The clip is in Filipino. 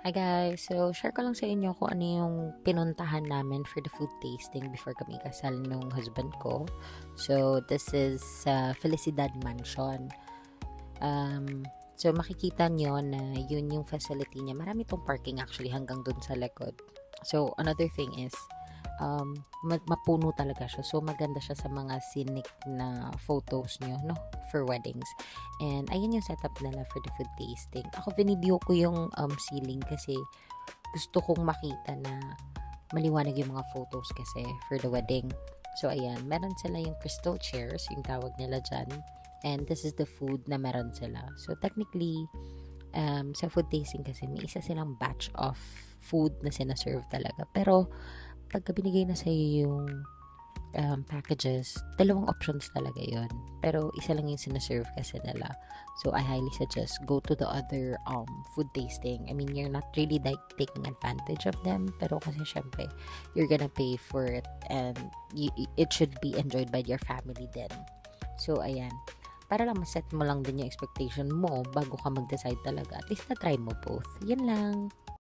Hi guys! So, share ko lang sa inyo kung ano yung pinuntahan namin for the food tasting before kami kasal nung husband ko. So, this is Felicidad Mansion. So, makikita nyo na yun yung facility niya. Marami tong parking actually hanggang dun sa likod. So, another thing is, mapuno talaga siya. So, maganda siya sa mga scenic na photos nyo, no? For weddings. And, ayun yung setup nila for the food tasting. Ako, vinideo ko yung ceiling kasi gusto kong makita na maliwanag yung mga photos kasi for the wedding. So, ayan. Meron sila yung crystal chairs, yung tawag nila dyan. And this is the food na meron sila. So, technically, sa food tasting kasi may isa silang batch of food na sinaserve talaga. Pero, pagka binigay na sa'yo yung packages, dalawang options talaga yon. Pero isa lang yung sinaserve kasi nila. So, I highly suggest go to the other food tasting. I mean, you're not really like taking advantage of them. Pero kasi syempre, you're gonna pay for it and it should be enjoyed by your family din. So, ayan. Para lang maset mo lang din yung expectation mo bago ka mag-decide talaga. At least na-try mo both. Yun lang.